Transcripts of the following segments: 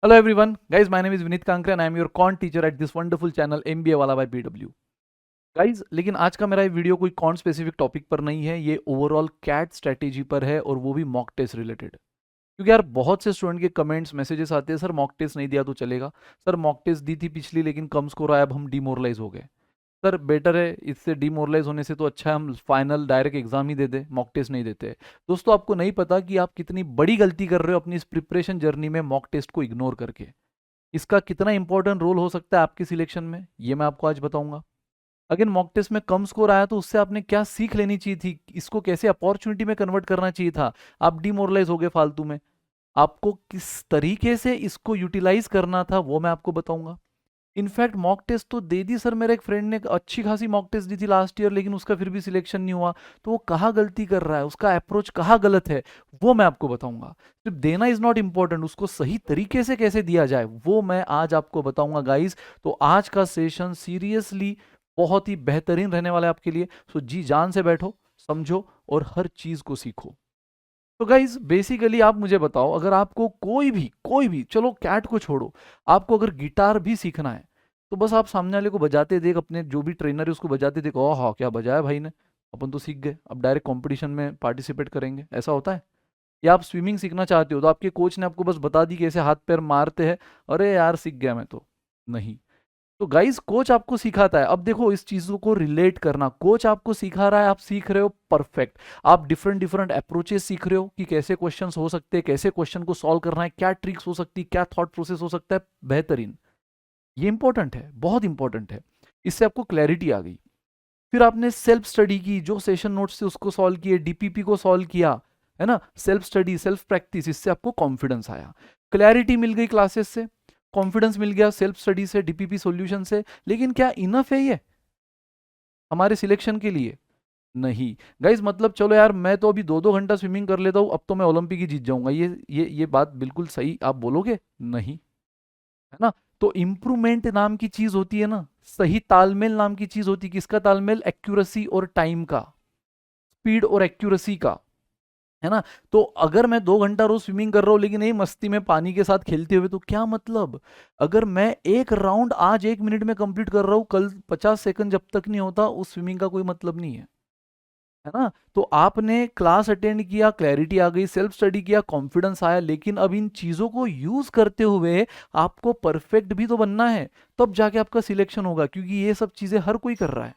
Hello everyone, guys. My name is Vinit Kankra and I am your quant teacher at this wonderful channel MBA वाला by PW. Guys लेकिन आज का मेरा ये video कोई कौन स्पेसिफिक टॉपिक पर नहीं है, ये ओवरऑल कैट स्ट्रेटेजी पर है और वो भी मॉक टेस्ट रिलेटेड। क्योंकि यार बहुत से स्टूडेंट के कमेंट्स मैसेजेस आते हैं, सर मॉक टेस्ट नहीं दिया तो चलेगा, सर मॉक टेस्ट दी थी पिछली लेकिन कम स्कोर आया, अब हम डिमोरलाइज हो गए। सर बेटर है, इससे डिमोरलाइज होने से तो अच्छा है हम फाइनल डायरेक्ट एग्जाम ही दे दे, मॉक टेस्ट नहीं देते। दोस्तों आपको नहीं पता कि आप कितनी बड़ी गलती कर रहे हो अपनी इस प्रिपरेशन जर्नी में मॉक टेस्ट को इग्नोर करके। इसका कितना इंपॉर्टेंट रोल हो सकता है आपकी सिलेक्शन में, ये मैं आपको आज बताऊंगा। अगेन मॉक टेस्ट में कम स्कोर आया तो उससे आपने क्या सीख लेनी चाहिए थी, इसको कैसे अपॉर्चुनिटी में कन्वर्ट करना चाहिए था। आप डिमोरलाइज हो गए फालतू में, आपको किस तरीके से इसको यूटिलाइज करना था वो मैं आपको बताऊंगा। इनफैक्ट मॉक टेस्ट तो दे दी सर, मेरे एक फ्रेंड ने अच्छी खासी मॉक टेस्ट दी थी लास्ट ईयर लेकिन उसका फिर भी सिलेक्शन नहीं हुआ। तो वो कहाँ गलती कर रहा है, उसका अप्रोच कहाँ गलत है, वो मैं आपको बताऊंगा। सिर्फ देना इज नॉट इम्पॉर्टेंट, उसको सही तरीके से कैसे दिया जाए वो मैं आज आपको बताऊंगा गाइज। तो आज का सेशन सीरियसली बहुत ही बेहतरीन रहने वाला है आपके लिए। सो जी जान से बैठो, समझो और हर चीज को सीखो। तो गाइज बेसिकली आप मुझे बताओ, अगर आपको कोई भी चलो कैट को छोड़ो, आपको अगर गिटार भी सीखना है तो बस आप सामने वाले को बजाते देख, अपने जो भी ट्रेनर है उसको बजाते देख, ओह हाँ क्या बजाया भाई ने, अपन तो सीख गए, अब डायरेक्ट कंपटीशन में पार्टिसिपेट करेंगे, ऐसा होता है। या आप स्विमिंग सीखना चाहते हो तो आपके कोच ने आपको बस बता दी कैसे हाथ पैर मारते हैं, अरे यार सीख गया मैं तो। नहीं। तो गाइस कोच आपको सिखाता है, अब देखो इस चीजों को रिलेट करना, कोच आपको सिखा रहा है, आप सीख रहे हो, परफेक्ट। आप डिफरेंट डिफरेंट अप्रोचेस सीख रहे हो कि कैसे क्वेश्चंस हो सकते हैं, कैसे क्वेश्चन को सॉल्व करना है, क्या ट्रिक्स हो सकती है, क्या थॉट प्रोसेस हो सकता है, बेहतरीन। ये इंपॉर्टेंट है, बहुत इंपॉर्टेंट है। इससे आपको क्लैरिटी आ गई। फिर आपने सेल्फ स्टडी की, जो सेशन नोट्स से उसको सॉल्व किए, डीपीपी को सॉल्व किया, है ना, सेल्फ स्टडी सेल्फ प्रैक्टिस, इससे आपको कॉन्फिडेंस आया, क्लैरिटी मिल गई क्लासेस से, कॉन्फिडेंस मिल गया सेल्फ स्टडी से, डीपीपी सॉल्यूशन से। लेकिन क्या इनफ है ये हमारे सिलेक्शन के लिए? नहीं। गाइज मतलब चलो यार मैं तो अभी 2-2 घंटा स्विमिंग कर लेता हूँ, अब तो मैं ओलंपिक ही जीत जाऊंगा, ये बात बिल्कुल सही आप बोलोगे? नहीं, है ना। तो इंप्रूवमेंट नाम की चीज होती है ना, सही तालमेल नाम की चीज होती है, किसका तालमेल? एक्यूरेसी और टाइम का, स्पीड और एक्यूरेसी का, है ना। तो अगर मैं 2 घंटा रोज स्विमिंग कर रहा हूं लेकिन यही मस्ती में पानी के साथ खेलते हुए, तो क्या मतलब? अगर मैं एक राउंड आज 1 मिनट में कंप्लीट कर रहा हूं, कल 50 सेकंड जब तक नहीं होता, उस स्विमिंग का कोई मतलब नहीं है ना। तो आपने क्लास अटेंड किया, क्लैरिटी आ गई, सेल्फ स्टडी किया, कॉन्फिडेंस आया, लेकिन अब इन चीजों को यूज करते हुए आपको परफेक्ट भी तो बनना है, तब जाके आपका सिलेक्शन होगा, क्योंकि ये सब चीजें हर कोई कर रहा है।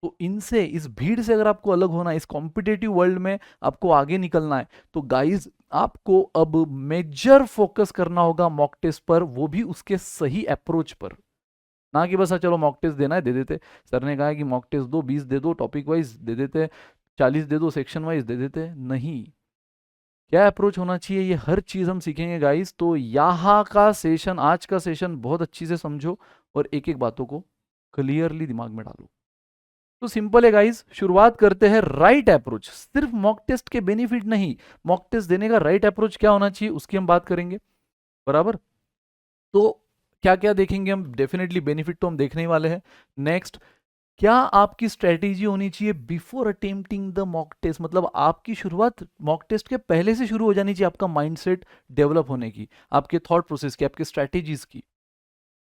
तो इनसे, इस भीड़ से अगर आपको अलग होना है, इस कॉम्पिटेटिव वर्ल्ड में आपको आगे निकलना है, तो गाइज आपको अब मेजर फोकस करना होगा मॉक टेस्ट पर, वो भी उसके सही अप्रोच पर। ना कि बस चलो मॉक टेस्ट देना है दे देते, सर ने कहा है कि मॉक टेस्ट दो, 20 दे दो टॉपिक वाइज दे देते, 40 दे दो सेक्शन वाइज दे देते। नहीं, क्या अप्रोच होना चाहिए ये हर चीज हम सीखेंगे गाइस। तो यहाँ का सेशन, आज का सेशन बहुत अच्छी से समझो और एक एक बातों को क्लियरली दिमाग में डालो। तो सिंपल है गाइस, शुरुआत करते हैं राइट अप्रोच। सिर्फ मॉक टेस्ट के बेनिफिट नहीं, मॉक टेस्ट देने का राइट अप्रोच क्या होना चाहिए उसकी हम बात करेंगे, बराबर। तो क्या क्या देखेंगे हम, डेफिनेटली बेनिफिट तो हम देखने ही वाले हैं। नेक्स्ट, क्या आपकी स्ट्रेटेजी होनी चाहिए before attempting the mock test, मतलब आपकी शुरुआत मॉक टेस्ट के पहले से शुरू हो जानी चाहिए, आपका माइंडसेट डेवलप होने की, आपके थॉट प्रोसेस की, आपके स्ट्रेटेजीज की।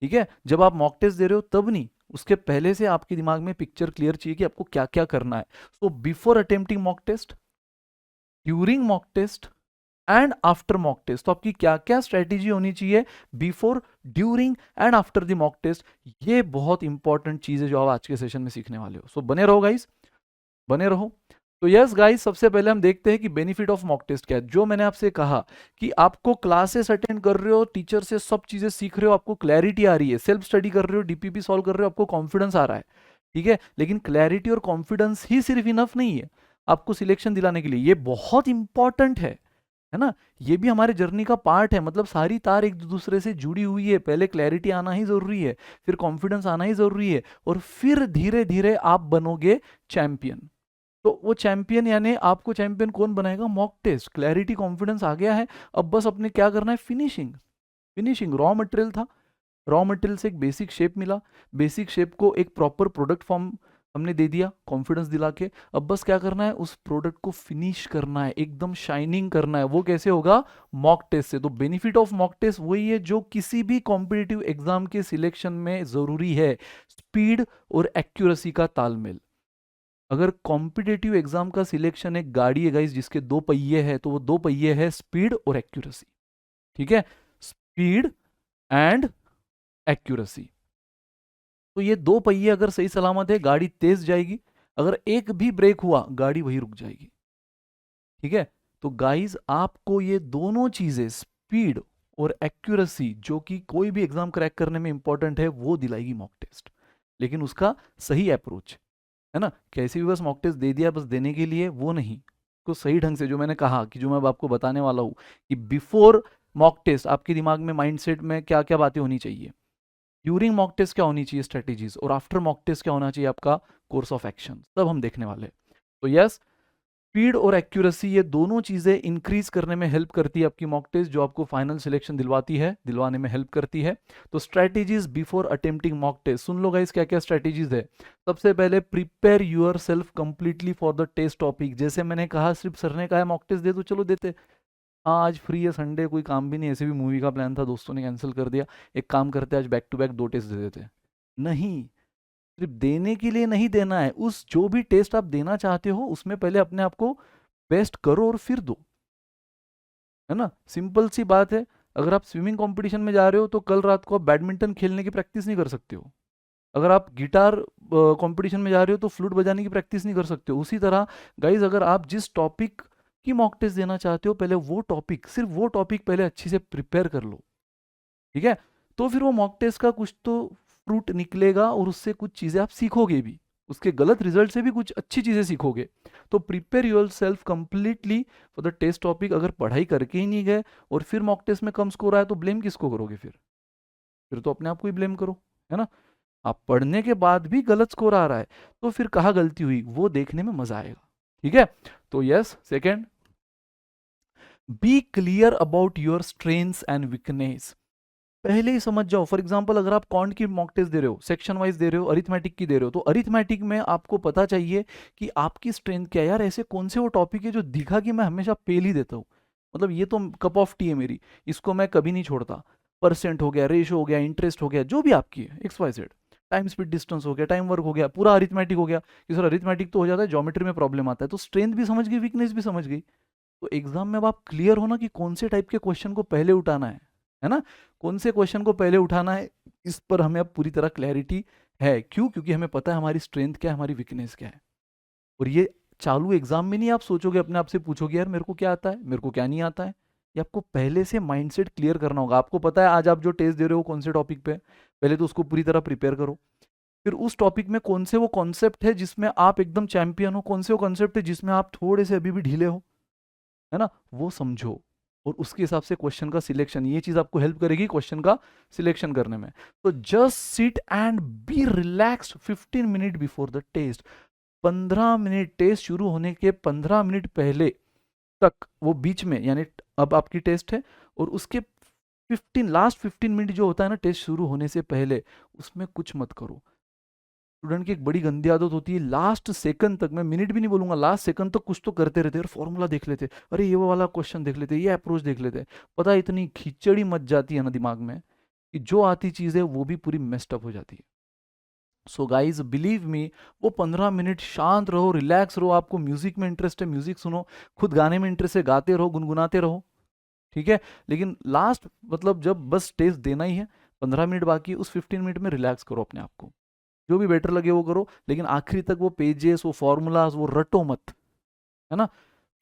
ठीक है, जब आप मॉक टेस्ट दे रहे हो तब नहीं, उसके पहले से आपके दिमाग में पिक्चर क्लियर चाहिए कि आपको क्या क्या करना है। So before attempting mock test, during mock test and after mock test, तो आपकी क्या क्या स्ट्रेटेजी होनी चाहिए before, during and after the mock test. ये बहुत इंपॉर्टेंट चीज है जो आप आज के सेशन में सीखने वाले हो। सो बने रहो गाइस, बने रहो। तो यस गाइस, सबसे पहले हम देखते हैं कि बेनिफिट ऑफ मॉक टेस्ट क्या है। जो मैंने आपसे कहा कि आपको क्लासेस अटेंड कर रहे हो, टीचर से सब चीजें सीख रहे हो, आपको क्लैरिटी आ रही है, सेल्फ स्टडी कर रहे हो, डीपीपी सॉल्व कर रहे हो, आपको कॉन्फिडेंस आ रहा है, ठीक है। लेकिन क्लैरिटी और कॉन्फिडेंस ही सिर्फ इनफ नहीं है आपको सिलेक्शन दिलाने के लिए, ये बहुत इंपॉर्टेंट है ना। ये भी हमारे जर्नी का पार्ट है, मतलब सारी तार एक दूसरे से जुड़ी हुई है। पहले क्लैरिटी आना ही जरूरी है, फिर कॉन्फिडेंस आना ही जरूरी है, और फिर धीरे धीरे आप बनोगे चैंपियन। तो वो चैंपियन यानी आपको चैंपियन कौन बनाएगा? Mock test. क्लैरिटी कॉन्फिडेंस आ गया है, अब बस अपने क्या करना है? फिनिशिंग। फिनिशिंग रॉ मटेरियल था, रॉ मटेरियल से एक बेसिक शेप मिला, बेसिक शेप को एक प्रॉपर प्रोडक्ट फॉर्म हमने दे दिया कॉन्फिडेंस दिला के, अब बस क्या करना है, उस प्रोडक्ट को फिनिश करना है, एकदम शाइनिंग करना है। वो कैसे होगा, मॉक टेस्ट से। तो बेनिफिट ऑफ मॉक टेस्ट वही है जो किसी भी कॉम्पिटिटिव एग्जाम के सिलेक्शन में जरूरी है, स्पीड और एक्यूरेसी का तालमेल। अगर कॉम्पिटिटिव एग्जाम का सिलेक्शन एक गाड़ी है गाइस जिसके दो पहिए है, तो वो दो पहिए है स्पीड और एक्यूरेसी। ठीक है, स्पीड एंड एक्यूरेसी। तो ये दो पहिए अगर सही सलामत है, गाड़ी तेज जाएगी, अगर एक भी ब्रेक हुआ गाड़ी वही रुक जाएगी। ठीक है, तो गाइस आपको ये दोनों चीजें, स्पीड और एक्यूरेसी, जो कि कोई भी एग्जाम क्रैक करने में इंपॉर्टेंट है, वो दिलाएगी मॉक टेस्ट। लेकिन उसका सही अप्रोच है ना, कैसे भी बस मॉक टेस्ट दे दिया बस देने के लिए, वो नहीं। को सही ढंग से, जो मैंने कहा कि जो मैं अब आपको बताने वाला हूं कि बिफोर मॉक टेस्ट आपके दिमाग में, माइंडसेट में क्या क्या बातें होनी चाहिए, ड्यूरिंग मॉक टेस्ट क्या होनी चाहिए स्ट्रेटेजीज, और आफ्टर मॉक टेस्ट क्या होना चाहिए आपका कोर्स ऑफ एक्शन, सब हम देखने वाले हैं। तो यस, स्पीड और एक्यूरेसी ये दोनों चीजें इंक्रीज करने में हेल्प करती है आपकी मॉक टेस्ट, जो आपको फाइनल सिलेक्शन दिलवाती है, दिलवाने में हेल्प करती है। तो strategies before attempting mock test, सुन लो गाइस क्या क्या स्ट्रेटेजीज है। सबसे पहले, prepare yourself completely for the test topic. जैसे मैंने कहा, सिर्फ सर ने कहा मॉक टेस्ट दे तो चलो देते, हाँ आज फ्री है, संडे कोई काम भी नहीं, ऐसे भी मूवी का प्लान था, दोस्तों ने कैंसिल कर दिया, एक काम करते आज बैक टू बैक दो टेस्ट दे देते। नहीं, सिर्फ देने के लिए नहीं देना है, उस जो भी टेस्ट आप देना चाहते हो उसमें पहले अपने आप को बेस्ट करो और फिर दो, है ना। सिंपल सी बात है, अगर आप स्विमिंग कंपटीशन में जा रहे हो तो कल रात को आप बैडमिंटन खेलने की प्रैक्टिस नहीं कर सकते हो। अगर आप गिटार कंपटीशन में जा रहे हो तो फ्लूट बजाने की प्रैक्टिस नहीं कर सकते हो। उसी तरह गाइज, अगर आप जिस टॉपिक की मॉक टेस्ट देना चाहते हो, पहले वो टॉपिक, सिर्फ वो टॉपिक पहले अच्छी से प्रिपेयर कर लो। ठीक है, तो फिर वो मॉक टेस्ट का कुछ तो फ्रूट निकलेगा और उससे कुछ चीजें आप सीखोगे भी, उसके गलत रिजल्ट से भी कुछ अच्छी चीजें सीखोगे। तो prepare yourself completely for the test topic. अगर पढ़ाई करके ही नहीं गए और फिर मॉक टेस्ट में कम स्कोर आया तो ब्लेम किसको करोगे फिर तो अपने आप को ही ब्लेम करो, है ना। आप पढ़ने के बाद भी गलत स्कोर आ रहा है तो फिर कहाँ गलती हुई, वो देखने में मजा आएगा। ठीक है, तो yes, second, be clear about your strengths and weakness. पहले ही समझ जाओ। फॉर एग्जांपल, अगर आप कॉन्ट की मॉक टेस्ट दे रहे हो, सेक्शन वाइज दे रहे हो, अरिथमेटिक की दे रहे हो, तो अरिथमेटिक में आपको पता चाहिए कि आपकी स्ट्रेंथ क्या है। यार ऐसे कौन से वो टॉपिक है जो दिखा कि मैं हमेशा फेल ही देता हूँ, मतलब ये तो कप ऑफ टी है मेरी, इसको मैं कभी नहीं छोड़ता। परसेंट हो गया, रेशो हो गया, इंटरेस्ट हो गया, जो भी आपकी है, X Y Z, time speed distance हो गया, टाइम वर्क हो गया, पूरा अरिथमेटिक हो गया कि सर अरिथमेटिक तो हो जाता है, ज्योमेट्री में प्रॉब्लम आता है। तो स्ट्रेंथ भी समझ गई, वीकनेस भी समझ गई। तो एग्जाम में अब आप क्लियर हो ना कि कौन से टाइप के क्वेश्चन को पहले उठाना है ना, कौन से क्वेश्चन को पहले उठाना है, इस पर हमें अब पूरी तरह क्लैरिटी है। क्यों? क्योंकि हमें पता है हमारी स्ट्रेंथ क्या है, हमारी वीकनेस क्या है। और ये चालू एग्जाम में नहीं आप सोचोगे, अपने आप से पूछोगे यार मेरे को क्या आता है, मेरे को क्या नहीं आता है। ये आपको पहले से माइंडसेट क्लियर करना होगा। आपको पता है आज आप जो टेस्ट दे रहे हो कौन से टॉपिक पे, पहले तो उसको पूरी तरह प्रिपेयर करो। फिर उस टॉपिक में कौन से वो कॉन्सेप्ट है जिसमें आप एकदम चैंपियन हो, कौन से वो कॉन्सेप्ट है जिसमें आप थोड़े से अभी भी ढीले हो, है ना, वो समझो। और उसके हिसाब से क्वेश्चन का सिलेक्शन, ये चीज आपको हेल्प करेगी क्वेश्चन का सिलेक्शन करने में। तो just sit and be relaxed 15 minute before the test. 15 minute, test शुरू होने के 15 मिनट पहले तक, वो बीच में, यानी अब आपकी टेस्ट है और उसके 15 लास्ट 15 मिनट जो होता है ना टेस्ट शुरू होने से पहले, उसमें कुछ मत करो। स्टूडेंट की एक बड़ी गंदी आदत होती है, लास्ट सेकंड तक, मैं मिनट भी नहीं बोलूंगा, लास्ट सेकंड तक कुछ तो करते रहते और फॉर्मूला देख लेते, अरे ये वो वाला क्वेश्चन देख लेते, ये अप्रोच देख लेते। पता है इतनी खिचड़ी मच जाती है ना दिमाग में कि जो आती चीज है वो भी पूरी मेस्ड अप हो जाती है। सो गाइज बिलीव मी, वो 15 मिनट शांत रहो, रिलैक्स रहो। आपको म्यूजिक में इंटरेस्ट है, म्यूजिक सुनो, खुद गाने में इंटरेस्ट है, गाते रहो, गुनगुनाते रहो। ठीक है, लेकिन लास्ट, मतलब जब बस टेस्ट देना ही है, 15 मिनट बाकी, उस 15 मिनट में रिलैक्स करो अपने आप को, जो भी बेटर लगे वो करो, लेकिन आखिरी तक वो पेजेस, वो फॉर्मूलाज, वो रटो मत, है ना।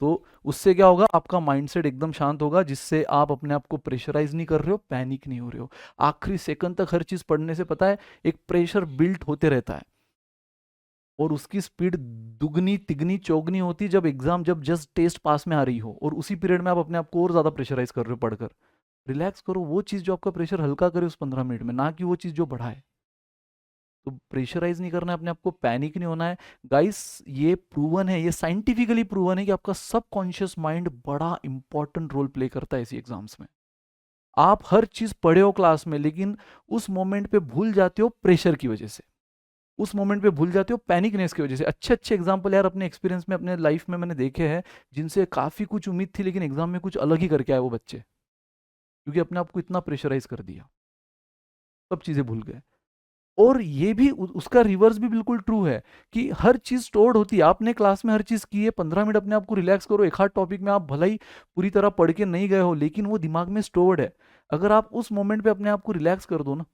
तो उससे क्या होगा, आपका माइंडसेट एकदम शांत होगा, जिससे आप अपने आप को प्रेशराइज नहीं कर रहे हो, पैनिक नहीं हो रहे हो। आखिरी सेकंड तक हर चीज पढ़ने से, पता है, एक प्रेशर बिल्ट होते रहता है और उसकी स्पीड दुगनी तिगनी चौगनी होती जब एग्जाम, जब जस्ट टेस्ट पास में आ रही हो, और उसी पीरियड में आप अपने आप को और ज्यादा प्रेशराइज कर रहे हो पढ़कर। रिलैक्स करो, वो चीज जो आपका प्रेशर हल्का करे उस 15 मिनट में, ना कि वो चीज जो बढ़ाए। तो प्रेशराइज नहीं करना है अपने आप को, पैनिक नहीं होना है। गाइस ये प्रूवन है, ये साइंटिफिकली प्रूवन है कि आपका सबकॉन्शियस माइंड बड़ा इंपॉर्टेंट रोल प्ले करता है ऐसी एग्जाम्स में। आप हर चीज पढ़े हो क्लास में, लेकिन उस मोमेंट पे भूल जाते हो प्रेशर की वजह से। उस मोमेंट पे भूल जाते हो पैनिकनेस की वजह से। अच्छे अच्छे एग्जाम्पल यार अपने एक्सपीरियंस में, अपने लाइफ में मैंने देखे हैं, जिनसे काफ़ी कुछ उम्मीद थी लेकिन एग्जाम में कुछ अलग ही करके आए वो बच्चे, क्योंकि अपने आप को इतना प्रेशराइज कर दिया, सब चीज़ें भूल गए। और ये भी उसका रिवर्स भी बिल्कुल ट्रू है कि हर चीज स्टोर्ड होती है। आपने क्लास में हर चीज की है, 15 मिनट अपने आप को रिलैक्स करो, एक आध टॉपिक में आप भला ही पूरी तरह पढ़ के नहीं गए हो लेकिन वो दिमाग में स्टोर्ड है। अगर आप उस मोमेंट पे अपने आप को रिलैक्स कर दो ना,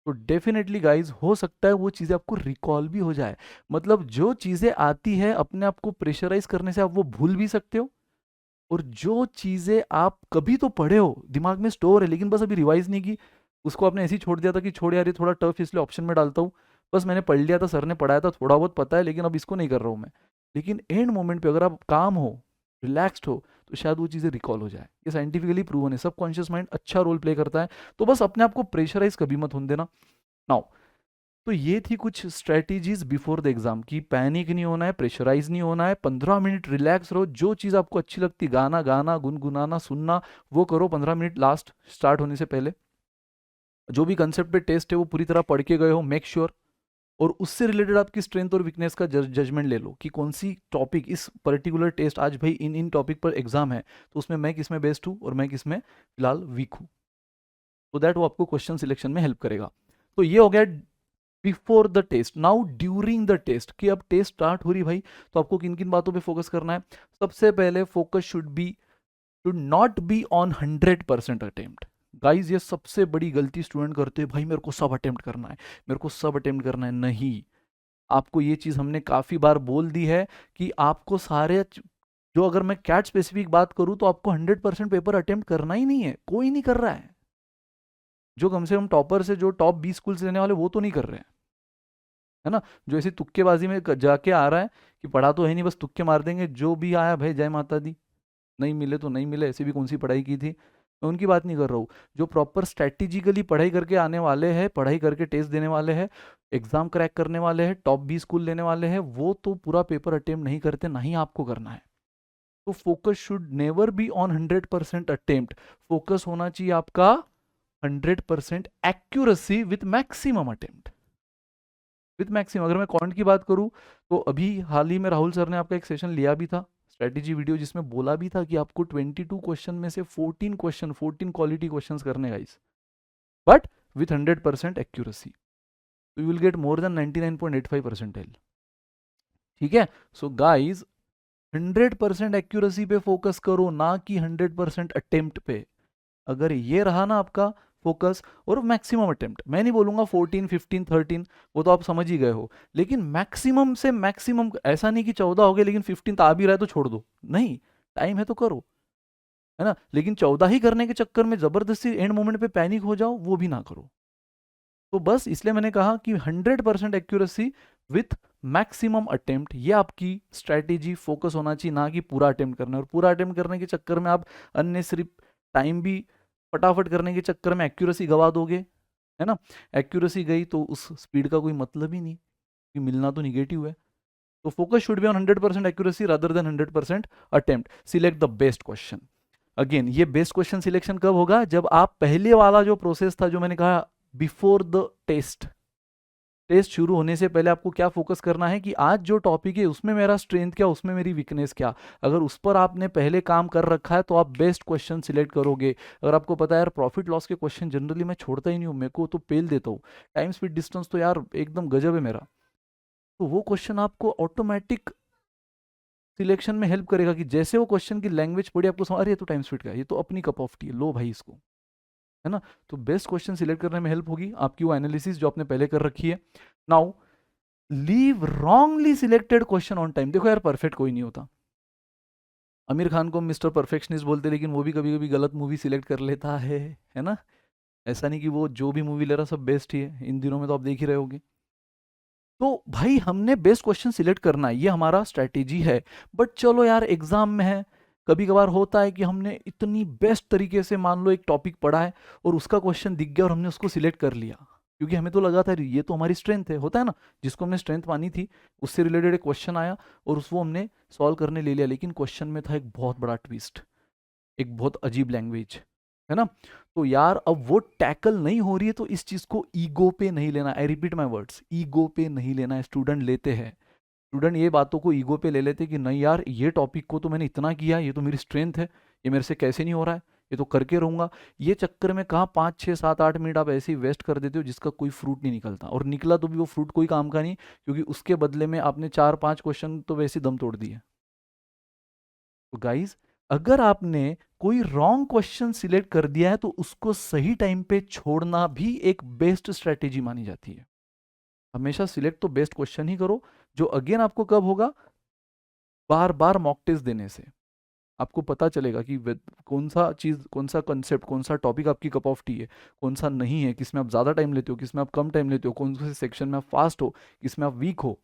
तो डेफिनेटली गाइज हो सकता है वो चीजें आपको रिकॉल भी हो जाए। मतलब जो चीजें आती है अपने आप को प्रेशराइज करने से आप वो भूल भी सकते हो, और जो चीजें आप कभी तो पढ़े हो, दिमाग में स्टोर है लेकिन बस अभी रिवाइज नहीं की, उसको आपने ऐसे ही छोड़ दिया था कि छोड़ यार ये थोड़ा टफ इसलिए ऑप्शन में डालता हूँ, बस मैंने पढ़ लिया था, सर ने पढ़ाया था, थोड़ा बहुत पता है लेकिन अब इसको नहीं कर रहा हूँ मैं। लेकिन एंड मोमेंट पे अगर आप काम हो, रिलैक्स्ड हो, तो शायद वो चीज़ें रिकॉल हो जाए। ये साइंटिफिकली प्रूवन है, सबकॉन्शियस माइंड अच्छा रोल प्ले करता है। तो बस अपने आप को प्रेशराइज कभी मत होने देना। नाउ, तो ये थी कुछ स्ट्रेटेजीज बिफोर द एग्जाम की। पैनिक नहीं होना है, प्रेशराइज नहीं होना है, 15 मिनट रिलैक्स रहो, जो चीज़ आपको अच्छी लगती, गाना गाना, गुनगुनाना, सुनना, वो करो 15 मिनट लास्ट स्टार्ट होने से पहले। जो भी कंसेप्ट पे टेस्ट है वो पूरी तरह पढ़ के गए हो, मेक श्योर। और उससे रिलेटेड आपकी स्ट्रेंथ और वीकनेस का जजमेंट ले लो कि कौन सी टॉपिक, इस पर्टिकुलर टेस्ट आज भाई इन इन टॉपिक पर एग्जाम है, तो उसमें मैं किस में बेस्ट हूँ और मैं किस में फिलहाल वीक हूँ। तो दैट वो आपको क्वेश्चन सिलेक्शन में हेल्प करेगा। तो ये हो गया before the test. Now during the test, कि अब टेस्ट स्टार्ट हो रही भाई, तो आपको किन किन बातों पे फोकस करना है। सबसे पहले focus should not be on 100% attempt. Guys ये सबसे बड़ी गलती स्टूडेंट करते हैं, भाई मेरे को सब अटेम्प्ट करना है, मेरे को सब अटेम्प्ट करना है। नहीं, आपको ये चीज हमने काफी बार बोल दी है कि आपको सारे जो, अगर मैं कैट स्पेसिफिक बात करूं तो आपको 100% पेपर अटेम्प्ट करना ही नहीं है, कोई नहीं कर रहा है। जो कम से कम टॉपर से, जो टॉप 20 स्कूल से लेने वाले, वो तो नहीं कर रहे हैं, है ना। जो ऐसी तुक्केबाजी में जाके आ रहा है कि पढ़ा तो है नहीं, बस तुक्के मार देंगे, जो भी आया भाई जय माता दी, नहीं मिले तो नहीं मिले, ऐसी भी कौन सी पढ़ाई की थी, मैं उनकी बात नहीं कर रहा हूँ। जो प्रॉपर स्ट्रैटेजिकली पढ़ाई करके आने वाले हैं, पढ़ाई करके टेस्ट देने वाले हैं, एग्जाम क्रैक करने वाले हैं, टॉप 20 स्कूल लेने वाले हैं, वो तो पूरा पेपर अटेम्प्ट नहीं करते, ना ही आपको करना है। तो focus should never be on 100% attempt. Focus होना चाहिए आपका 100% accuracy with maximum attempt, with maximum. अगर मैं कंटेंट की बात करूं, तो अभी हाल ही में राहुल सर ने आपका एक सेशन लिया भी था, स्ट्रेटेजी वीडियो, जिसमें बोला भी था कि आपको 22 क्वेश्चन में से 14 क्वेश्चन, 14 क्वालिटी क्वेश्चंस करने गाइस, बट विथ 100% एक्यूरेसी, तो you will get more than 99.85 percentile. ठीक है, सो गाइस 100% एक्यूरेसी पे फोकस करो, ना कि 100% अटेम्प्ट पे। अगर ये रहा ना आपका फोकस, और मैक्सिमम अटेम्प्ट, मैं नहीं बोलूंगा 14, 15, 13, वो तो आप समझ ही गए हो, लेकिन मैक्सिमम से मैक्सिमम, ऐसा नहीं कि 14 हो गए लेकिन 15 आ भी रहा है तो छोड़ दो, नहीं, टाइम है तो करो, है ना। लेकिन 14 ही करने के चक्कर में जबरदस्ती एंड मोमेंट पे पैनिक हो जाओ, वो भी ना करो। तो बस इसलिए मैंने कहा कि 100% एक्यूरेसी विथ मैक्सिमम अटेम्प्ट, ये आपकी स्ट्रैटेजी फोकस होना चाहिए, ना कि पूरा अटेम्प्ट करना। और पूरा अटेम्प्ट करने के चक्कर में आप अननेसेसरी टाइम भी फटाफट करने के चक्कर में एक्यूरेसी गवा दोगे, है ना। एक्यूरेसी गई तो उस स्पीड का कोई मतलब ही नहीं, कि मिलना तो निगेटिव है। तो focus should be on 100% accuracy rather than 100% attempt. Select the best question. Again ये बेस्ट क्वेश्चन सिलेक्शन कब होगा, जब आप पहले वाला जो प्रोसेस था, जो मैंने कहा बिफोर द टेस्ट, टेस्ट शुरू होने से पहले आपको क्या फोकस करना है कि आज जो टॉपिक है उसमें मेरा स्ट्रेंथ क्या, उसमें मेरी वीकनेस क्या। अगर उस पर आपने पहले काम कर रखा है तो आप बेस्ट क्वेश्चन सिलेक्ट करोगे। अगर आपको पता है यार प्रॉफिट लॉस के क्वेश्चन जनरली मैं छोड़ता ही नहीं हूँ, मेरे को तो पेल देता हूँ, टाइम स्पीड डिस्टेंस तो यार एकदम गजब है मेरा, तो वो क्वेश्चन आपको ऑटोमेटिक सिलेक्शन में हेल्प करेगा। कि जैसे वो क्वेश्चन की लैंग्वेज पढ़ी आपको समझ, अरे ये तो टाइम स्पीड का है, ये तो अपनी कप ऑफ टी है, लो भाई इसको, है ना। तो बेस्ट क्वेश्चन सिलेक्ट करने में हेल्प होगी आपकी वो एनालिसिस जो आपने पहले कर रखी है। Now leave wrongly selected question on time. देखो यार परफेक्ट कोई नहीं होता, आमिर खान को मिस्टर परफेक्शनिस्ट बोलते, लेकिन वो भी कभी कभी गलत मूवी सिलेक्ट कर लेता है ना। ऐसा नहीं कि वो जो भी मूवी ले रहा सब बेस्ट ही है, इन दिनों में तो आप देख ही रहे होगे। तो भाई हमने बेस्ट क्वेश्चन सिलेक्ट करना है, ये हमारा स्ट्रैटेजी है। बट चलो यार एग्जाम में है, कभी कभार होता है कि हमने इतनी बेस्ट तरीके से मान लो एक टॉपिक पढ़ा है और उसका क्वेश्चन दिख गया और हमने उसको सिलेक्ट कर लिया, क्योंकि हमें तो लगा था ये तो हमारी स्ट्रेंथ है, होता है ना, जिसको हमने स्ट्रेंथ मानी थी उससे रिलेटेड एक क्वेश्चन आया और उसको हमने सॉल्व करने ले लिया। लेकिन क्वेश्चन में था एक बहुत बड़ा ट्विस्ट, एक बहुत अजीब लैंग्वेज, है ना। तो यार अब वो टैकल नहीं हो रही है तो इस चीज को ईगो पे नहीं लेना। I repeat my words, ego पे नहीं लेना है। स्टूडेंट लेते हैं, स्टूडेंट ये बातों को ईगो पे ले लेते कि नहीं यार ये टॉपिक को तो मैंने इतना किया, ये तो मेरी स्ट्रेंथ है, ये मेरे से कैसे नहीं हो रहा है, ये तो करके रहूंगा। ये चक्कर में कहाँ 5 6 7 8 मिनट आप ऐसे ही वेस्ट कर देते हो जिसका कोई फ्रूट नहीं निकलता, और निकला तो भी वो फ्रूट कोई काम का नहीं, क्योंकि उसके बदले में आपने 4 5 क्वेश्चन तो वैसे ही दम तोड़ दिए। तो गाइज, अगर आपने कोई रॉन्ग क्वेश्चन सिलेक्ट कर दिया है तो उसको सही टाइम पे छोड़ना भी एक बेस्ट स्ट्रेटेजी मानी जाती है। हमेशा सिलेक्ट तो बेस्ट क्वेश्चन ही करो, जो अगेन आपको कब होगा, बार बार मॉक टेस्ट देने से आपको पता चलेगा कि कौन सा चीज़, कौन सा कंसेप्ट, कौन सा टॉपिक आपकी कप ऑफ टी है, कौन सा नहीं है, किसमें आप ज़्यादा टाइम लेते हो, किसमें आप कम टाइम लेते हो, कौन से सेक्शन में आप फास्ट हो, किसमें आप वीक हो।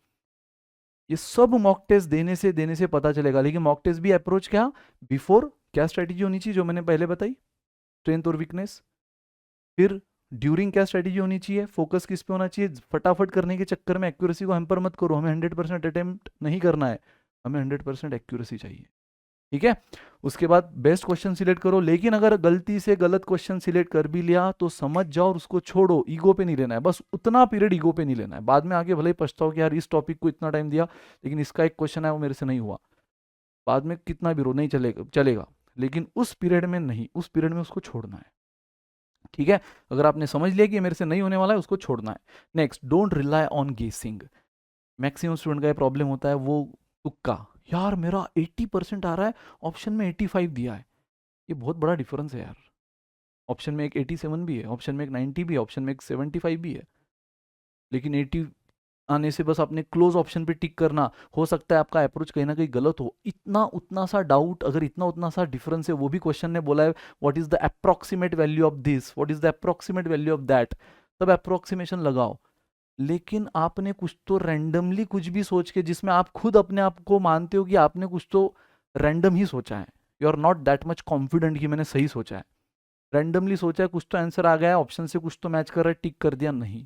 ये सब मॉक टेस्ट देने से पता चलेगा। लेकिन मॉक टेस्ट भी अप्रोच क्या, बिफोर क्या स्ट्रेटेजी होनी चाहिए जो मैंने पहले बताई, स्ट्रेंथ और वीकनेस। फिर ड्यूरिंग क्या स्ट्रेटेजी होनी चाहिए, फोकस किस पे होना चाहिए। फटाफट करने के चक्कर में एक्यूरेसी को हैम्पर मत करो, हमें 100% अटेम्प्ट नहीं करना है, हमें 100% एक्यूरेसी चाहिए। ठीक है। उसके बाद बेस्ट क्वेश्चन सिलेक्ट करो, लेकिन अगर गलती से गलत क्वेश्चन सिलेक्ट कर भी लिया तो समझ जाओ और उसको छोड़ो, ईगो पे नहीं लेना है। बस उतना पीरियड ईगो पे नहीं लेना है, बाद में आगे भले ही पछताओ कि यार इस टॉपिक को इतना टाइम दिया लेकिन इसका एक क्वेश्चन है वो मेरे से नहीं हुआ। बाद में कितना भी रो नहीं चलेगा चलेगा, लेकिन उस पीरियड में नहीं, उस पीरियड में उसको छोड़ना है। ठीक है। अगर आपने समझ लिया कि ये मेरे से नहीं होने वाला है, उसको छोड़ना है। नेक्स्ट, डोंट रिलाई ऑन गेसिंग। मैक्सिमम स्टूडेंट का ये प्रॉब्लम होता है, वो तुक्का, यार मेरा 80% आ रहा है, ऑप्शन में 85 दिया है। ये बहुत बड़ा डिफरेंस है यार। ऑप्शन में एक 87 भी है, ऑप्शन में एक 90 भी है, ऑप्शन में एक 75 भी है, लेकिन 80 आने से बस आपने क्लोज ऑप्शन पे टिक करना। हो सकता है आपका अप्रोच कहीं ना कहीं गलत हो। इतना उतना सा डाउट, अगर इतना उतना सा डिफरेंस है, वो भी क्वेश्चन ने बोला है what is the approximate value of this, what is the approximate value of that, तब अप्रोक्सीमेशन लगाओ। लेकिन आपने कुछ तो रैंडमली कुछ भी सोच के, जिसमें आप खुद अपने आप को मानते हो कि आपने कुछ तो रैंडम ही सोचा है, you are not that much confident कि मैंने सही सोचा है, रैंडमली सोचा है, कुछ तो आंसर आ गया है, ऑप्शन से कुछ तो मैच कर रहा है, टिक कर दिया, नहीं।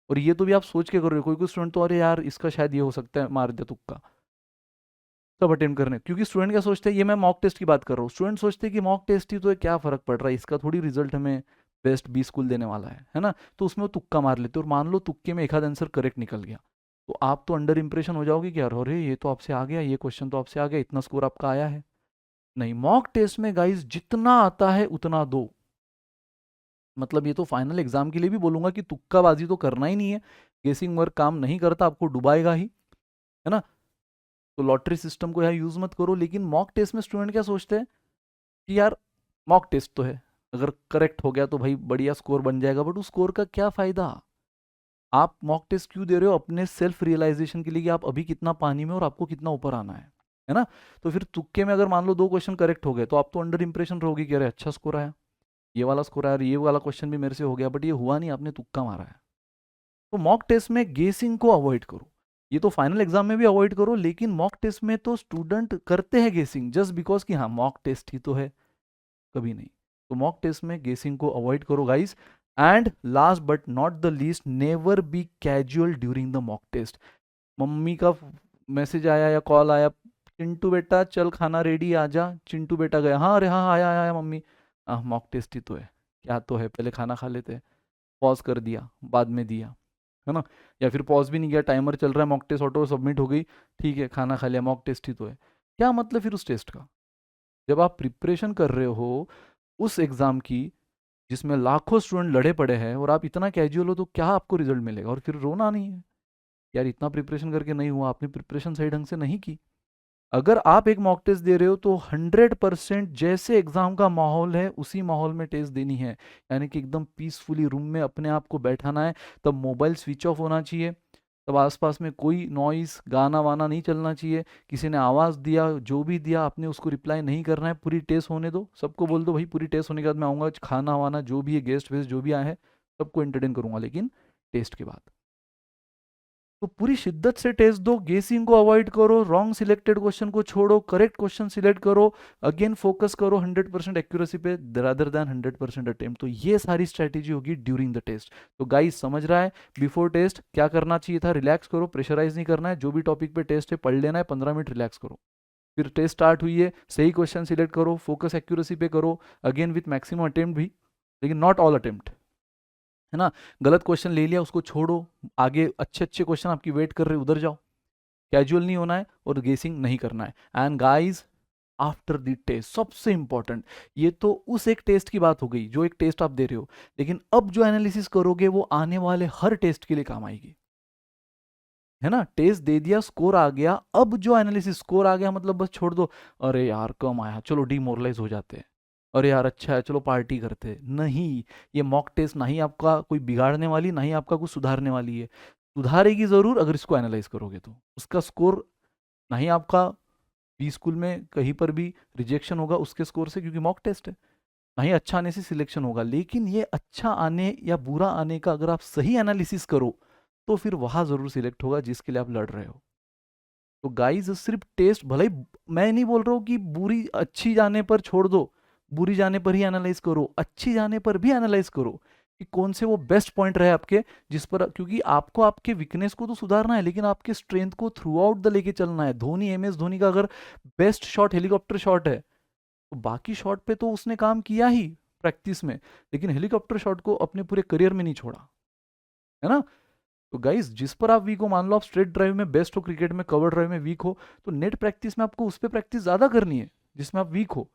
और ये तो भी आप सोच के कर रहे हो। कोई कोई स्टूडेंट तो अरे यार इसका शायद ये हो सकता है, मार दिया तुक्का, सब अटेम्प्ट करने। क्योंकि स्टूडेंट क्या सोचते हैं, ये मैं मॉक टेस्ट की बात कर रहा हूँ, स्टूडेंट सोचते हैं कि मॉक टेस्ट ही तो है, क्या फर्क पड़ रहा है, इसका थोड़ी रिजल्ट हमें बेस्ट बी स्कूल देने वाला है ना। तो उसमें वो तुक्का मार लेते, और मान लो तुक्के में एक आध आंसर करेक्ट निकल गया, तो आप तो अंडर इंप्रेशन हो जाओगे कि यार अरे ये तो आपसे आ गया, ये क्वेश्चन तो आपसे आ गया, इतना स्कोर आपका आया है। नहीं, मॉक टेस्ट में गाइस जितना आता है उतना दो। मतलब ये तो फाइनल एग्जाम के लिए भी बोलूंगा कि तुक्काबाजी तो करना ही नहीं है, गेसिंग वर्क काम नहीं करता, आपको डुबाएगा ही, है ना। तो लॉटरी सिस्टम को यहाँ यूज मत करो। लेकिन मॉक टेस्ट में स्टूडेंट क्या सोचते हैं कि यार मॉक टेस्ट तो है, अगर करेक्ट हो गया तो भाई बढ़िया स्कोर बन जाएगा, बट उस स्कोर का क्या फायदा। आप मॉक टेस्ट क्यों दे रहे हो, अपने सेल्फ रियलाइजेशन के लिए कि आप अभी कितना पानी में और आपको कितना ऊपर आना है ना। तो फिर तुक्के में अगर मान लो 2 क्वेश्चन करेक्ट हो गए तो आप तो अंडर इंप्रेशन रहोगे कि अरे अच्छा स्कोर आया, ये वाला स्कोर आया, ये वाला क्वेश्चन भी मेरे से हो गया, बट ये हुआ नहीं, आपने तुक्का मारा है। तो मॉक टेस्ट में गेसिंग को अवॉइड करो। ये तो फाइनल एग्जाम में भी अवॉइड करो, लेकिन मॉक टेस्ट में तो स्टूडेंट करते हैं गेसिंग जस्ट बिकॉज कि हाँ मॉक टेस्ट ही तो है, कभी नहीं। तो मॉक टेस्ट में गेसिंग को अवॉइड करो guys. And last but not the least, never be casual during the mock test. Mummy का मैसेज आया या कॉल आया, चिंटू बेटा चल खाना रेडी आ जा, चिंटू बेटा गया, हाँ अरे हाँ आया आया आया मम्मी, मॉक टेस्ट ही तो है, क्या तो है, पहले खाना खा लेते हैं, पॉज कर दिया, बाद में दिया, है ना। या फिर पॉज भी नहीं किया, टाइमर चल रहा है, मॉक टेस्ट ऑटो सबमिट हो गई, ठीक है खाना खा लिया, मॉक टेस्ट ही तो है। क्या मतलब फिर उस टेस्ट का, जब आप प्रिपरेशन कर रहे हो उस एग्जाम की जिसमें लाखों स्टूडेंट लड़े पड़े हैं और आप इतना कैजुअल हो, तो क्या आपको रिजल्ट मिलेगा। और फिर रोना नहीं है यार इतना प्रिपरेशन करके नहीं हुआ, आपने प्रिपरेशन सही ढंग से नहीं की। अगर आप एक मॉक टेस्ट दे रहे हो तो 100% जैसे एग्जाम का माहौल है उसी माहौल में टेस्ट देनी है, यानी कि एकदम पीसफुली रूम में अपने आप को बैठाना है। तब मोबाइल स्विच ऑफ होना चाहिए, तब आसपास में कोई नॉइस गाना वाना नहीं चलना चाहिए, किसी ने आवाज़ दिया जो भी दिया आपने उसको रिप्लाई नहीं करना है, पूरी टेस्ट होने दो। सबको बोल दो भाई पूरी टेस्ट होने के बाद मैं आऊँगा, खाना वाना जो भी है, गेस्ट वेस्ट जो भी आए हैं सबको एंटरटेन करूंगा, लेकिन टेस्ट के बाद। तो पूरी शिद्दत से टेस्ट दो, गेसिंग को अवॉइड करो, रॉन्ग सिलेक्टेड क्वेश्चन को छोड़ो, करेक्ट क्वेश्चन सिलेक्ट करो, अगेन फोकस करो 100% एक्यूरेसी पे रादर देन 100% अटेम्प्ट। तो ये सारी स्ट्रैटेजी होगी ड्यूरिंग द टेस्ट। तो गाइस समझ रहा है बिफोर टेस्ट क्या करना चाहिए था, रिलैक्स करो, प्रेशराइज नहीं करना है, जो भी टॉपिक पे टेस्ट है पढ़ लेना है, 15 मिनट रिलैक्स करो। फिर टेस्ट स्टार्ट हुई है, सही क्वेश्चन सिलेक्ट करो, फोकस एक्यूरेसी पे करो, अगेन विथ मैक्सिमम अटेम्प्ट भी, लेकिन नॉट ऑल अटेम्प्ट, है ना। गलत क्वेश्चन ले लिया उसको छोड़ो, आगे अच्छे अच्छे क्वेश्चन आपकी वेट कर रहे, उधर जाओ। कैजुअल नहीं होना है और गेसिंग नहीं करना है। And guys, after the test सबसे इंपॉर्टेंट, ये तो उस एक टेस्ट की बात हो गई जो एक टेस्ट आप दे रहे हो, लेकिन अब जो एनालिसिस करोगे वो आने वाले हर टेस्ट के लिए काम आएगी, है ना। टेस्ट दे दिया, स्कोर आ गया, अब जो एनालिसिस, स्कोर आ गया मतलब बस छोड़ दो, अरे यार कम आया चलो डिमोरलाइज हो जाते हैं, अरे यार अच्छा है चलो पार्टी करते हैं। नहीं, ये मॉक टेस्ट ना ही आपका कोई बिगाड़ने वाली, ना ही आपका कुछ सुधारने वाली है। सुधारेगी जरूर अगर इसको एनालाइज करोगे तो। उसका स्कोर ना ही आपका बी स्कूल में कहीं पर भी रिजेक्शन होगा उसके स्कोर से, क्योंकि मॉक टेस्ट है, ना ही अच्छा आने से सिलेक्शन होगा। लेकिन ये अच्छा आने या बुरा आने का अगर आप सही एनालिसिस करो तो फिर वहां जरूर सिलेक्ट होगा जिसके लिए आप लड़ रहे हो। तो गाइस, सिर्फ टेस्ट, भले ही मैं नहीं बोल रहा हूँ कि बुरी अच्छी जाने पर छोड़ दो, बुरी जाने पर ही एनालाइज करो, अच्छी जाने पर भी एनालाइज करो कि कौन से वो बेस्ट पॉइंट रहे आपके, जिस पर, क्योंकि आपको आपके वीकनेस को तो सुधारना है लेकिन आपके स्ट्रेंथ को थ्रू आउट द लेके चलना है। धोनी, MS धोनी का अगर बेस्ट शॉट हेलीकॉप्टर शॉट है तो बाकी शॉट पे तो उसने काम किया ही प्रैक्टिस में, लेकिन हेलीकॉप्टर शॉट को अपने पूरे करियर में नहीं छोड़ा, है ना। तो गाइस, जिस पर आप वीक हो, मान लो आप स्ट्रेट ड्राइव में बेस्ट हो, क्रिकेट में कवर ड्राइव में वीक हो, तो नेट प्रैक्टिस में आपको उस पर प्रैक्टिस ज्यादा करनी है जिसमें आप वीक हो,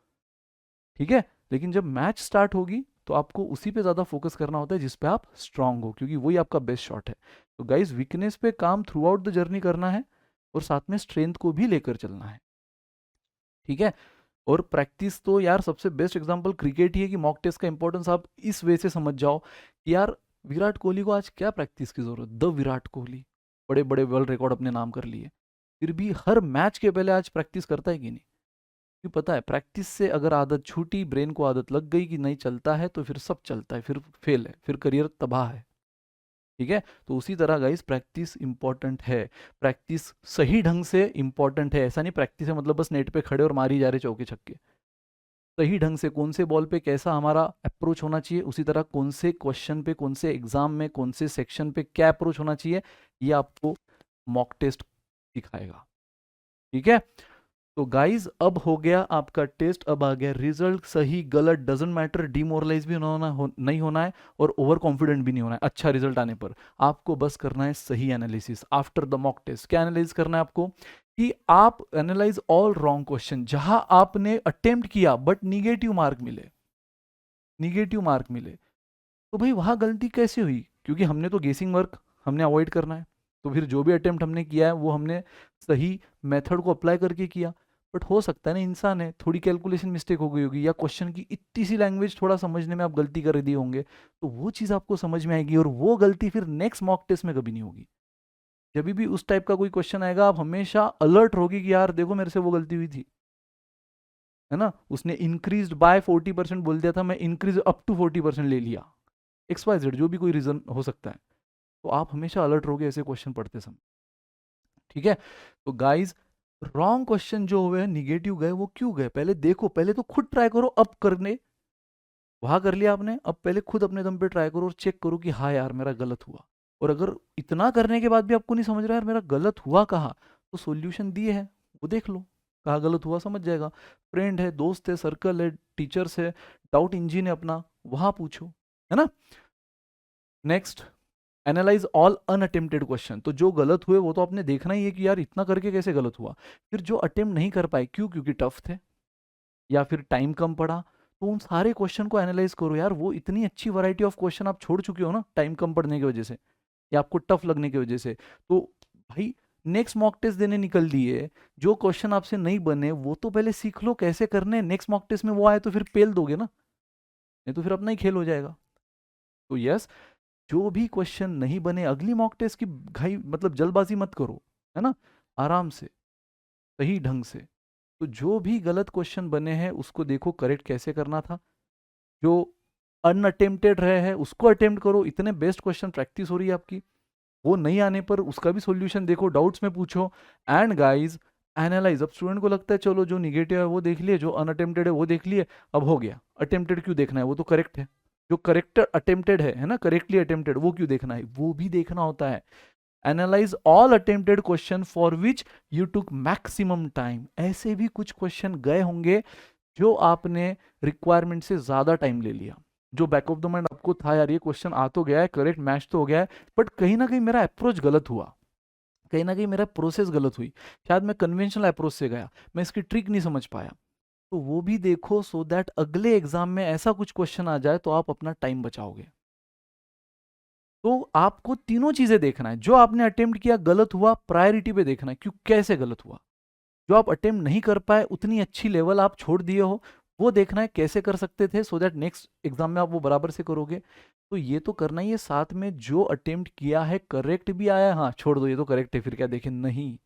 ठीक है। लेकिन जब मैच स्टार्ट होगी तो आपको उसी पे ज्यादा फोकस करना होता है जिस पे आप स्ट्रांग हो, क्योंकि वही आपका बेस्ट शॉट है। तो गाइस, वीकनेस पे काम थ्रू आउट द जर्नी करना है और साथ में स्ट्रेंथ को भी लेकर चलना है, ठीक है। और प्रैक्टिस तो यार सबसे बेस्ट एग्जांपल क्रिकेट ही है कि मॉक टेस्ट का इंपॉर्टेंस आप इस वे से समझ जाओ कि यार विराट कोहली को आज क्या प्रैक्टिस की जरूरत, द विराट कोहली, बड़े बड़े वर्ल्ड रिकॉर्ड अपने नाम कर लिए, फिर भी हर मैच के पहले आज प्रैक्टिस करता है कि नहीं? क्यों? पता है, प्रैक्टिस से अगर आदत छूटी, ब्रेन को आदत लग गई कि नहीं चलता है, तो फिर सब चलता है, फिर फेल है, फिर करियर तबाह है, ठीक है। तो उसी तरह गाइस, प्रैक्टिस इंपॉर्टेंट है, प्रैक्टिस सही ढंग से इंपॉर्टेंट है। ऐसा नहीं प्रैक्टिस है मतलब बस नेट पे खड़े और मारी जा रहे चौके छक्के। सही ढंग से कौन से बॉल पे कैसा हमारा अप्रोच होना चाहिए, उसी तरह कौन से क्वेश्चन पे, कौन से एग्जाम में, कौन से सेक्शन पे क्या अप्रोच होना चाहिए, ये आपको मॉक टेस्ट सिखाएगा, ठीक है। तो गाइज, अब हो गया आपका टेस्ट, अब आ गया रिजल्ट। सही गलत डजेंट मैटर, डिमोरलाइज भी नहीं होना है और ओवर कॉन्फिडेंट भी नहीं होना है। अच्छा रिजल्ट आने पर आपको बस करना है सही analysis after the mock test. क्या एनालाइज करना है आपको कि आप एनालाइज ऑल रॉन्ग क्वेश्चन, जहां आपने अटेम्प्ट किया बट निगेटिव मार्क मिले, निगेटिव मार्क मिले, तो भाई वहां गलती कैसे हुई? क्योंकि हमने तो गेसिंग वर्क हमने अवॉइड करना है, तो फिर जो भी अटेम्प्ट हमने किया है वो हमने सही मेथड को अप्लाई करके किया। बट हो सकता है ना, इंसान है, थोड़ी कैलकुलेशन मिस्टेक हो गई होगी, या क्वेश्चन की इतनी सी लैंग्वेज थोड़ा समझने में आप गलती कर दिए होंगे, तो वो चीज़ आपको समझ में आएगी और वो गलती फिर नेक्स्ट मॉक टेस्ट में कभी नहीं होगी। जब भी उस टाइप का कोई क्वेश्चन आएगा, आप हमेशा अलर्ट होगी कि यार देखो मेरे से वो गलती हुई थी, है ना। उसने इंक्रीज बाय 40% बोल दिया था, मैं इंक्रीज अप टू 40% ले लिया, XYZ जो भी कोई रीजन हो सकता है। तो आप हमेशा अलर्ट रहोगे ऐसे क्वेश्चन पढ़ते समय, ठीक है। तो गाइज, रॉन्ग क्वेश्चन जो हुए, निगेटिव गए, वो क्यों गए पहले देखो, पहले तो खुद ट्राई करो। अब करने वहां कर लिया आपने, अब पहले खुद अपने दम पे ट्राई करो और चेक करो कि हाँ यार मेरा गलत हुआ। और अगर इतना करने के बाद भी आपको नहीं समझ रहा यार मेरा गलत हुआ कहाँ, तो सॉल्यूशन दिए है, वो देख लो, कहाँ गलत हुआ समझ जाएगा। फ्रेंड है, दोस्त है, सर्कल है, टीचर्स है, डाउट इंजिन है अपना, वहां पूछो, है ना। Next, analyse all unattempted question. तो जो गलत हुए वो तो आपने देखना ही है कि यार इतना करके कैसे गलत हुआ। फिर जो अटेम्प्ट नहीं कर पाए, क्यों? क्योंकि टफ थे या फिर टाइम कम पड़ा, तो उन सारे क्वेश्चन को एनालाइज करो। यार वो इतनी अच्छी वैरायटी ऑफ क्वेश्चन आप छोड़ चुके हो ना, टाइम कम पड़ने की वजह से या आपको टफ लगने की वजह से। तो भाई, नेक्स्ट मॉक टेस्ट देने निकल दिए, जो क्वेश्चन आपसे नहीं बने वो तो पहले सीख लो कैसे करने। नेक्स्ट मॉक टेस्ट में वो आए तो फिर पेल दोगे ना, नहीं तो फिर अपना ही खेल हो जाएगा। तो यस, जो भी क्वेश्चन नहीं बने, अगली मॉक टेस्ट की घाई मतलब जल्दबाजी मत करो, है ना, आराम से, सही ढंग से। तो जो भी गलत क्वेश्चन बने हैं उसको देखो करेक्ट कैसे करना था, जो अनअटेम्प्टेड रहे हैं उसको अटेम्प्ट करो। इतने बेस्ट क्वेश्चन प्रैक्टिस हो रही है आपकी, वो नहीं आने पर उसका भी सॉल्यूशन देखो, डाउट्स में पूछो। And guys, analyse. अब स्टूडेंट को लगता है चलो जो निगेटिव है वो देख लिए, जो अनअटेम्प्टेड है वो देख लिए, अब हो गया, अटेम्प्टेड क्यों देखना है, वो तो करेक्ट है। जो करेक्ट अटेम्प्टेड है ना, करेक्टली अटेम्प्टेड, वो क्यों देखना है, वो भी देखना होता है। Analyse all attempted question for which you took maximum time. ऐसे भी कुछ क्वेश्चन गए होंगे जो आपने रिक्वायरमेंट से ज्यादा टाइम ले लिया, जो बैक ऑफ द माइंड आपको था यार ये क्वेश्चन आ तो गया है, करेक्ट मैच तो हो गया है, बट कहीं ना कहीं मेरा अप्रोच गलत हुआ, कहीं ना कहीं मेरा प्रोसेस गलत हुई, शायद मैं कन्वेंशनल अप्रोच से गया, मैं इसकी ट्रिक नहीं समझ पाया। तो वो भी देखो सो दैट अगले एग्जाम में ऐसा कुछ क्वेश्चन आ जाए तो आप अपना टाइम बचाओगे। तो आपको तीनों चीजें देखना है, जो आपने अटेम्प्ट किया गलत हुआ, प्रायोरिटी पे देखना है क्यों कैसे गलत हुआ, जो आप अटेम्प्ट नहीं कर पाए उतनी अच्छी लेवल आप छोड़ दिए हो वो देखना है कैसे कर सकते थे सो दैट नेक्स्ट एग्जाम में आप वो बराबर से करोगे। तो ये तो करना ही है, साथ में जो अटेम्प्ट किया है करेक्ट भी आया है, हाँ छोड़ दो ये तो करेक्ट है फिर क्या देखें, नहीं,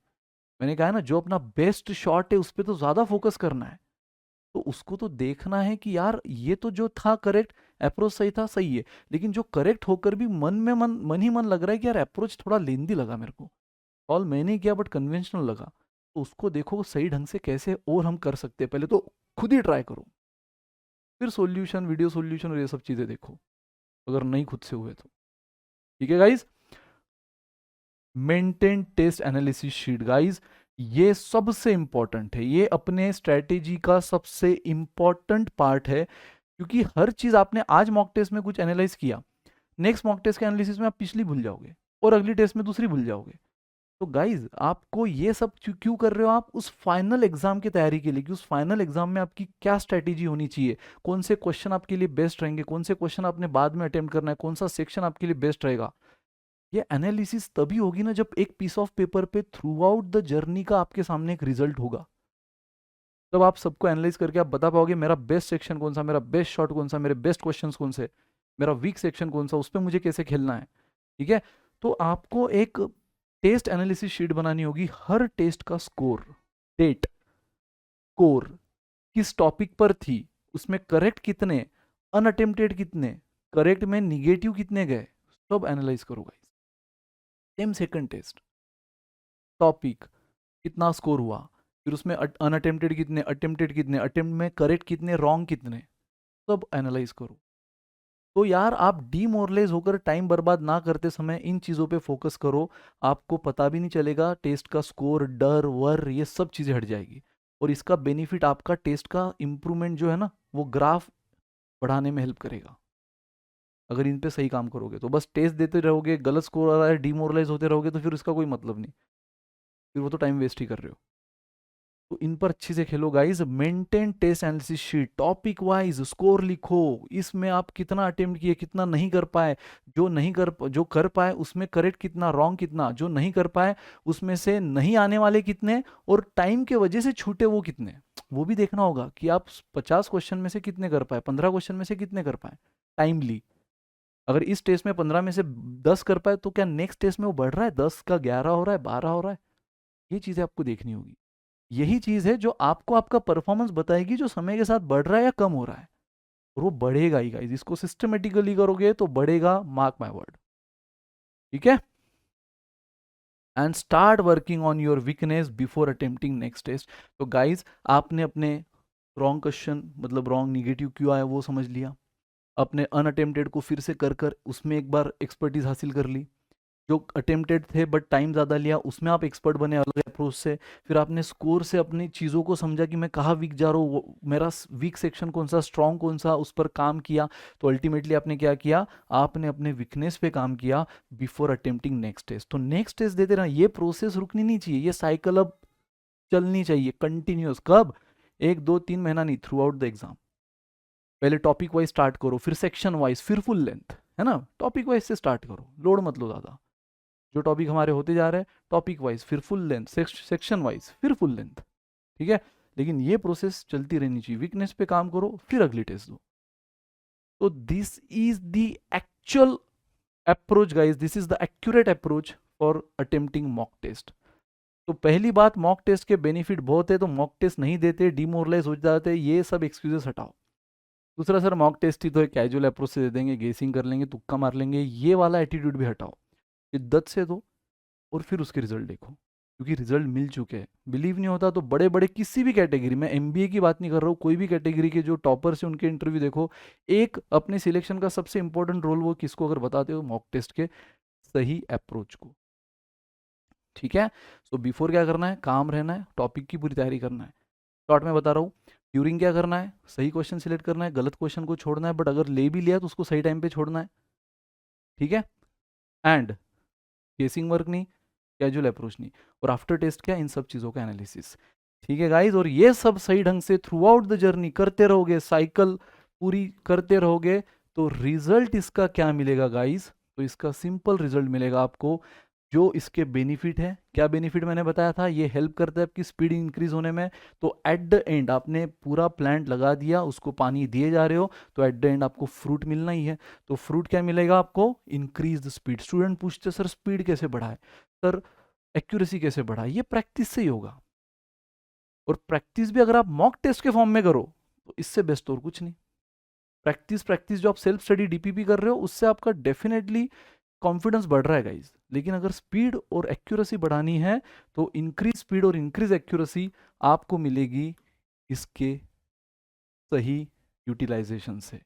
मैंने कहा है ना जो अपना बेस्ट शॉट है उस पर तो ज्यादा फोकस करना है, तो उसको तो देखना है कि यार ये तो जो था करेक्ट, अप्रोच सही था सही है, लेकिन जो करेक्ट होकर भी मन ही मन लग रहा है कि यार अप्रोच थोड़ा लेंदी लगा मेरे को, कॉल मैंने किया बट कन्वेंशनल लगा, तो उसको देखो सही ढंग से कैसे और हम कर सकते हैं, पहले तो खुद ही ट्राई करो, फिर सॉल्यूशन वीडियो सॉल्यूशन और ये सब चीजें देखो अगर नहीं खुद से हुए तो। ठीक है guys, maintain test analysis sheet guys, ये सबसे इंपॉर्टेंट है, ये अपने स्ट्रेटेजी का सबसे इंपॉर्टेंट पार्ट है, क्योंकि हर चीज आपने आज मॉक टेस्ट में कुछ एनालाइज किया, नेक्स्ट मॉक टेस्ट के एनालिसिस में आप पिछली भूल जाओगे और अगली टेस्ट में दूसरी भूल जाओगे। तो गाइज आपको ये सब क्यों कर रहे हो, आप उस फाइनल एग्जाम की तैयारी के लिए कि उस फाइनल एग्जाम में आपकी क्या स्ट्रेटेजी होनी चाहिए, कौन से क्वेश्चन आपके लिए बेस्ट रहेंगे, कौन से क्वेश्चन आपने बाद में अटेम्प्ट करना है, कौन सा सेक्शन आपके लिए बेस्ट रहेगा। ये एनालिसिस तभी होगी ना जब एक पीस ऑफ पेपर पे थ्रू आउट द जर्नी का आपके सामने एक रिजल्ट होगा, तब आप सबको एनालाइज करके आप बता पाओगे मेरा बेस्ट सेक्शन कौन सा, मेरा बेस्ट शॉट कौन सा, मेरे बेस्ट क्वेश्चंस कौन से, मेरा वीक सेक्शन कौन सा, उस पर मुझे कैसे खेलना है। ठीक है, तो आपको एक टेस्ट एनालिसिस शीट बनानी होगी, हर टेस्ट का स्कोर, डेट, स्कोर, किस टॉपिक पर थी, उसमें करेक्ट कितने, अनअटेम्प्टेड कितने, करेक्ट में निगेटिव कितने गए, सब एनालाइज करो guys. Same second test, topic कितना स्कोर हुआ, फिर उसमें अनअटेम्प्टेड कितने, अटेम्प्टेड कितने, अटेम्प्ट में करेक्ट कितने, रॉन्ग कितने, सब एनालाइज करो। तो यार आप डीमोरलाइज होकर टाइम बर्बाद ना करते समय इन चीज़ों पे फोकस करो, आपको पता भी नहीं चलेगा, टेस्ट का स्कोर, डर वर ये सब चीज़ें हट जाएगी, और इसका बेनिफिट आपका टेस्ट का इम्प्रूवमेंट जो है ना वो ग्राफ बढ़ाने में हेल्प करेगा, अगर इन पे सही काम करोगे। तो बस टेस्ट देते रहोगे, गलत स्कोर आ रहा है, डीमोरलाइज होते रहोगे, तो फिर इसका कोई मतलब नहीं, फिर वो तो टाइम वेस्ट ही कर रहे हो। तो इन पर अच्छे से खेलो guys, maintain test analysis sheet, topic wise score लिखो, इसमें आप कितना अटेम्प्ट किए, कितना नहीं कर पाए, जो कर पाए उसमें करेक्ट कितना, रॉन्ग कितना, जो नहीं कर पाए उसमें से नहीं आने वाले कितने, और टाइम के वजह से छूटे वो कितने, वो भी देखना होगा कि आप 50 क्वेश्चन में से कितने कर पाए, 15 क्वेश्चन में से कितने कर पाए टाइमली। अगर इस टेस्ट में 15 में से 10 कर पाए तो क्या नेक्स्ट टेस्ट में वो बढ़ रहा है, 10 का 11 हो रहा है, 12 हो रहा है, ये चीजें आपको देखनी होगी। यही चीज है जो आपको आपका परफॉर्मेंस बताएगी, जो समय के साथ बढ़ रहा है या कम हो रहा है, और वो बढ़ेगा ही गाइस, इसको सिस्टमेटिकली करोगे तो बढ़ेगा, मार्क माय वर्ड। ठीक है, and start working on your weakness before attempting next test. तो गाइस आपने अपने रॉन्ग क्वेश्चन मतलब रॉन्ग निगेटिव क्यों आया वो समझ लिया, अपने अनअटेम्प्टेड को फिर से कर कर उसमें एक बार एक्सपर्टीज हासिल कर ली, जो अटेम्प्टेड थे बट टाइम ज़्यादा लिया उसमें आप एक्सपर्ट बने अलग अप्रोच से, फिर आपने स्कोर से अपनी चीज़ों को समझा कि मैं कहाँ वीक जा रहा हूँ, मेरा वीक सेक्शन कौन सा, स्ट्रॉन्ग कौन सा, उस पर काम किया, तो अल्टीमेटली आपने क्या किया, आपने अपने वीकनेस पे काम किया बिफोर अटेम्प्टिंग नेक्स्ट टेस्ट। तो नेक्स्ट टेस्ट देते रहना, ये प्रोसेस रुकनी नहीं चाहिए, ये साइकिल अब चलनी चाहिए कंटिन्यूस, कब, 1 2 3 महीना नहीं, थ्रू आउट द एग्जाम। पहले टॉपिक वाइज स्टार्ट करो, फिर सेक्शन वाइज, फिर फुल लेंथ, है ना, टॉपिक वाइज से स्टार्ट करो, लोड मत लो ज़्यादा, जो टॉपिक हमारे होते जा रहे हैं टॉपिक वाइज, फिर फुल लेंथ, सेक्शन वाइज, फिर फुल लेंथ। ठीक है, लेकिन ये प्रोसेस चलती रहनी चाहिए, वीकनेस पे काम करो फिर अगली टेस्ट दो। तो this is the actual approach guys, this is the accurate approach for attempting mock test. तो पहली बात, मॉक टेस्ट के बेनिफिट बहुत है, तो मॉक टेस्ट नहीं देते, डिमोरलाइज हो जाते, ये सब एक्सक्यूजेस हटाओ। दूसरा सर मॉक टेस्ट ही तो एक कैजुअल अप्रोच से दे देंगे, गेसिंग कर लेंगे, तुक्का मार लेंगे, ये वाला एटीट्यूड भी हटाओ, शिद्दत से दो और फिर उसके रिजल्ट देखो, क्योंकि रिजल्ट मिल चुके हैं। बिलीव नहीं होता तो बड़े बड़े किसी भी कैटेगरी में, एमबीए की बात नहीं कर रहा हूँ, कोई भी कैटेगरी के जो टॉपर्स हैं उनके इंटरव्यू देखो, एक अपने सिलेक्शन का सबसे इंपॉर्टेंट रोल वो किसको अगर बताते हो, मॉक टेस्ट के सही अप्रोच को। ठीक है। सो बिफोर क्या करना है, काम रहना है, टॉपिक की पूरी तैयारी करना है। शॉर्ट में बता रहा हूँ, ड्यूरिंग क्या करना है, सही क्वेश्चन सिलेक्ट करना है, गलत क्वेश्चन को छोड़ना है, बट अगर ले भी लिया तो उसको सही टाइम पे छोड़ना है, ठीक है। एंड केसिंग वर्क नहीं, कैजुअल अप्रोच नहीं, और आफ्टर टेस्ट क्या, इन सब चीज़ों का एनालिसिस, ठीक है गाइज। और ये सब सही ढंग से थ्रू आउट द जर्नी करते रहोगे, साइकिल पूरी करते रहोगे, तो रिजल्ट इसका क्या मिलेगा गाइज, तो इसका सिंपल रिजल्ट मिलेगा आपको, जो इसके बेनिफिट है। क्या बेनिफिट मैंने बताया था, ये हेल्प करता है आपकी स्पीड इंक्रीज होने में। तो एट द एंड आपने पूरा प्लांट लगा दिया, उसको पानी दिए जा रहे हो, तो एट द एंड आपको फ्रूट मिलना ही है। तो फ्रूट क्या मिलेगा आपको, इंक्रीज द स्पीड। स्टूडेंट पूछते सर स्पीड कैसे बढ़ाए, सर एक्यूरेसी कैसे बढ़ाए, ये प्रैक्टिस से ही होगा। और प्रैक्टिस भी अगर आप मॉक टेस्ट के फॉर्म में करो तो इससे बेस्ट और कुछ नहीं। प्रैक्टिस प्रैक्टिस जो आप सेल्फ स्टडी डीपीपी कर रहे हो उससे आपका डेफिनेटली कॉन्फिडेंस बढ़ रहा है गाइज। लेकिन अगर स्पीड और एक्यूरेसी बढ़ानी है तो इंक्रीज स्पीड और इंक्रीज एक्यूरेसी आपको मिलेगी इसके सही यूटिलाइजेशन से,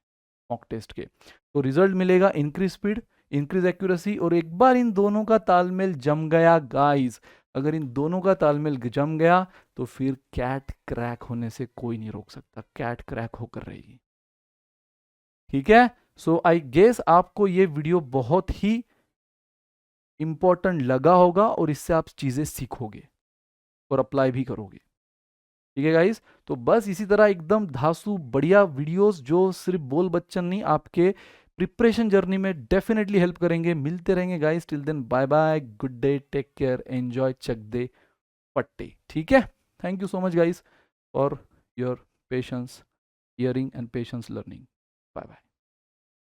मॉक टेस्ट के। तो रिजल्ट मिलेगा इंक्रीज स्पीड, इंक्रीज एक्यूरेसी, और एक बार इन दोनों का तालमेल जम गया गाइस, अगर इन दोनों का तालमेल जम गया तो फिर कैट क्रैक होने से कोई नहीं रोक सकता, कैट क्रैक होकर रहेगी, ठीक है। सो आई गेस आपको ये वीडियो बहुत ही इंपॉर्टेंट लगा होगा और इससे आप चीजें सीखोगे और अप्लाई भी करोगे, ठीक है गाइस। तो बस इसी तरह एकदम धांसू बढ़िया वीडियोस जो सिर्फ बोल बच्चन नहीं, आपके प्रिपरेशन जर्नी में डेफिनेटली हेल्प करेंगे। मिलते रहेंगे guys, till then bye bye, good day, take care, enjoy चक दे पट्टे, ठीक है। Thank you so much guys for your patience hearing and patience learning. Bye bye.